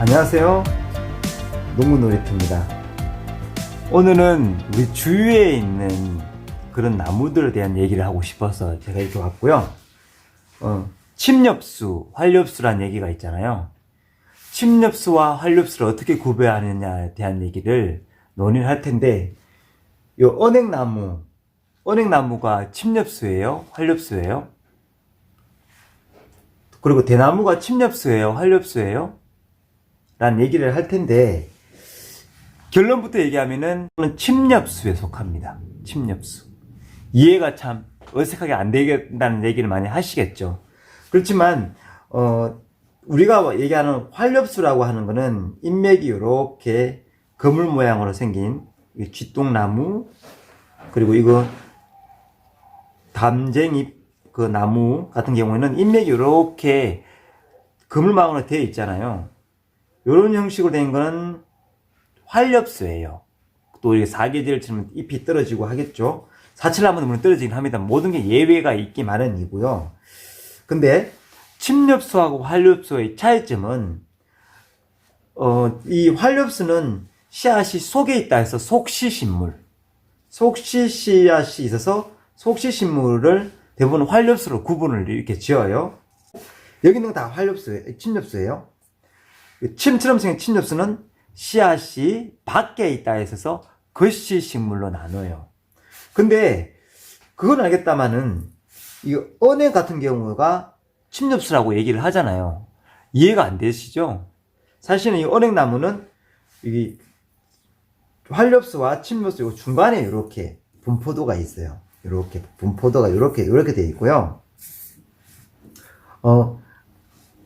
안녕하세요. 농구놀이터입니다. 오늘은 우리 주위에 있는 그런 나무들에 대한 얘기를 하고 싶어서 제가 이렇게 왔고요. 침엽수, 활엽수란 얘기가 있잖아요. 침엽수와 활엽수를 어떻게 구별하느냐에 대한 얘기를 논의를 할 텐데, 요 언행나무가 침엽수예요? 활엽수예요? 그리고 대나무가 침엽수예요? 활엽수예요? 라는 얘기를 할 텐데, 결론부터 얘기하면은 침엽수에 속합니다. 침엽수. 이해가 참 어색하게 안 되겠다는 얘기를 많이 하시겠죠. 그렇지만 우리가 얘기하는 활엽수라고 하는 거는 인맥이 이렇게 그물 모양으로 생긴 쥐똥나무, 그리고 이거 담쟁이 그 나무 같은 경우에는 인맥이 이렇게 그물망으로 되어 있잖아요. 이런 형식으로 된 거는 활엽수예요. 또 이게 사계절처럼 잎이 떨어지고 하겠죠. 사철나무는 물론 떨어지긴 합니다. 모든 게 예외가 있기 마련이고요. 근데 침엽수하고 활엽수의 차이점은 이 활엽수는 씨앗이 속에 있다 해서 속시식물, 속시씨앗이 있어서 속시식물을 대부분 활엽수로 구분을 이렇게 지어요. 여기는 다 활엽수예요. 침엽수예요. 침처럼 생긴 침엽수는 씨앗이 밖에 있다 해서 거시식물로 나눠요. 근데 그건 알겠다마는 이 언행 같은 경우가 침엽수라고 얘기를 하잖아요. 이해가 안 되시죠? 사실은 이 언행나무는 이 활엽수와 침엽수 중간에 이렇게 분포도가 있어요. 이렇게 분포도가 이렇게 되어 있고요.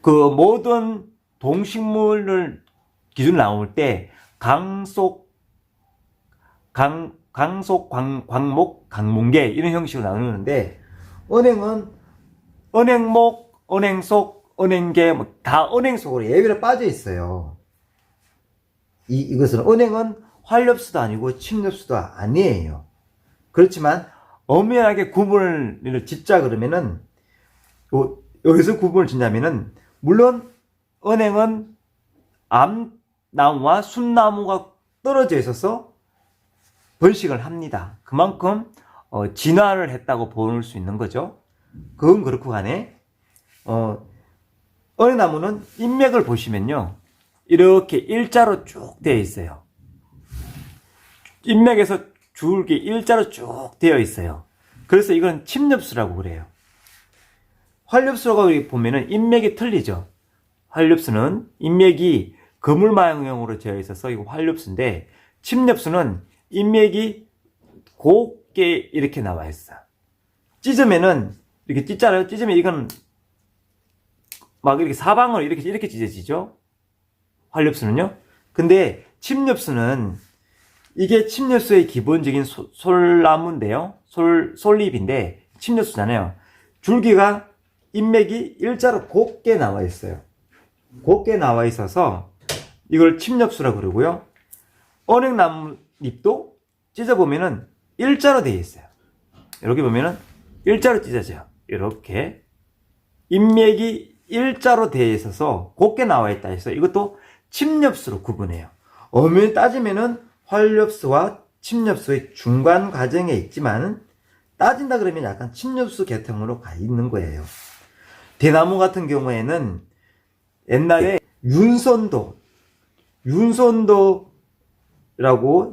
그 모든 동식물을 기준 나올 때 강속, 광목, 강문계 이런 형식으로 나누는데, 언행은 언행목, 언행속, 언행계 다 언행속으로 예외로 빠져 있어요. 이것은 언행은 활엽수도 아니고 침엽수도 아니에요. 그렇지만 엄연하게 구분을 짓자 그러면은 여기서 구분을 짓냐면은, 물론 언행은 암나무와 순나무가 떨어져 있어서 번식을 합니다. 그만큼 진화를 했다고 볼 수 있는 거죠. 그건 그렇고 간에 언행나무는 인맥을 보시면요, 이렇게 일자로 쭉 되어 있어요. 인맥에서 줄기 일자로 쭉 되어 있어요. 그래서 이건 침엽수라고 그래요. 활엽수라고 보면은 인맥이 틀리죠. 활엽수는 인맥이 그물망형으로 되어 있어서 이거 활엽수인데, 침엽수는 인맥이 곱게 이렇게 나와 있어. 찢으면은 이렇게 찢잖아요. 찢으면 이건 막 이렇게 사방으로 이렇게 찢어지죠. 활엽수는요. 근데 침엽수는, 이게 침엽수의 기본적인 솔나무인데요. 솔잎인데 침엽수잖아요. 줄기가 인맥이 일자로 곱게 나와 있어요. 곱게 나와 있어서 이걸 침엽수라고 그러고요. 언행나무 잎도 찢어보면은 일자로 되어 있어요. 이렇게 보면은 일자로 찢어져요. 이렇게 인맥이 일자로 되어 있어서 곱게 나와 있다 해서 이것도 침엽수로 구분해요. 엄연히 따지면은 활엽수와 침엽수의 중간 과정에 있지만, 따진다 그러면 약간 침엽수 계통으로 가 있는 거예요. 대나무 같은 경우에는 옛날에 윤선도라고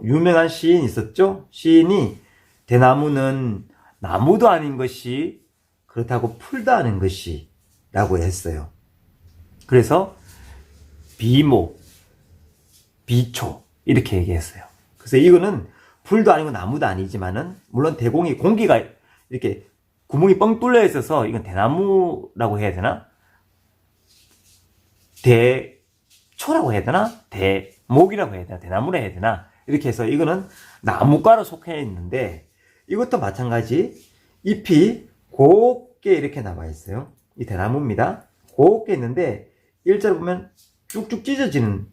유명한 시인이 있었죠. 시인이 대나무는 나무도 아닌 것이 그렇다고 풀도 아닌 것이 라고 했어요. 그래서 비목, 비초 이렇게 얘기했어요. 그래서 이거는 풀도 아니고 나무도 아니지만은, 물론 대공이 공기가 이렇게 구멍이 뻥 뚫려 있어서 이건 대나무라고 해야 되나? 대초라고 해야 되나? 대목이라고 해야 되나? 대나무라 해야 되나? 이렇게 해서 이거는 나무과로 속해 있는데, 이것도 마찬가지 잎이 곱게 이렇게 나와 있어요. 이 대나무입니다. 곱게 있는데 일자로 보면 쭉쭉 찢어지는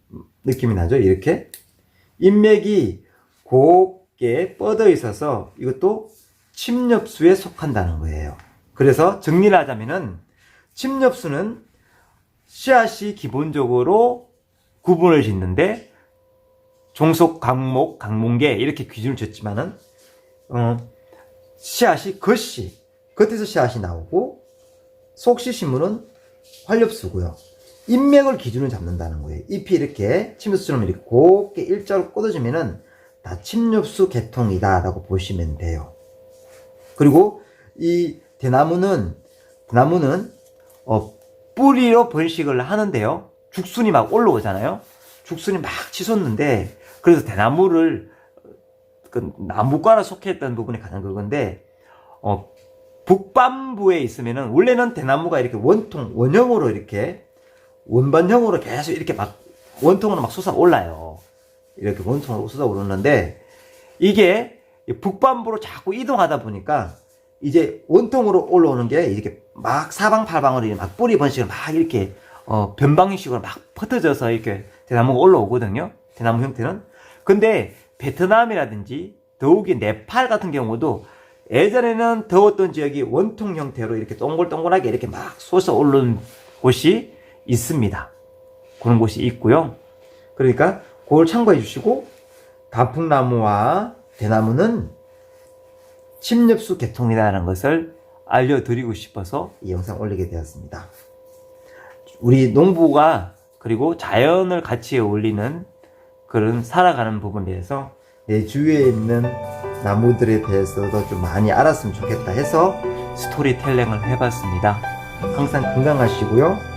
느낌이 나죠. 이렇게 인맥이 곱게 뻗어 있어서 이것도 침엽수에 속한다는 거예요. 그래서 정리를 하자면은, 침엽수는 씨앗이 기본적으로 구분을 짓는데 종속, 강목, 강문계 이렇게 기준을 줬지만은 씨앗이 겉씨, 겉에서 씨앗이 나오고 속시신문은 활엽수고요. 인맥을 기준으로 잡는다는 거예요. 잎이 이렇게 침엽수처럼 이렇게 곱게 일자로 꽂아주면은 다 침엽수 계통이다 라고 보시면 돼요. 그리고 이 대나무는 뿌리로 번식을 하는데요. 죽순이 막 올라오잖아요. 죽순이 막 치솟는데, 그래서 대나무를 그 나무과라 속해 있던 부분이 가장 그건데, 북반부에 있으면은 원래는 대나무가 이렇게 원형으로 이렇게 원반형으로 계속 이렇게 막 원통으로 막 솟아 올라요. 이렇게 원통으로 솟아 오르는데, 이게 북반부로 자꾸 이동하다 보니까 이제 원통으로 올라오는 게 이렇게 막 사방팔방으로 막 뿌리 번식을 막 이렇게 변방식으로 막 퍼져져서 이렇게 대나무가 올라오거든요. 대나무 형태는. 근데 베트남이라든지 더욱이 네팔 같은 경우도 예전에는 더웠던 지역이 원통 형태로 이렇게 동글동글하게 이렇게 막 솟아 오르는 곳이 있습니다. 그런 곳이 있고요. 그러니까 그걸 참고해 주시고, 단풍나무와 대나무는 침엽수 계통이라는 것을 알려드리고 싶어서 이 영상 올리게 되었습니다. 우리 농부가 그리고 자연을 같이 어울리는 그런 살아가는 부분에 대해서 내 주위에 있는 나무들에 대해서도 좀 많이 알았으면 좋겠다 해서 스토리텔링을 해봤습니다. 항상 건강하시고요.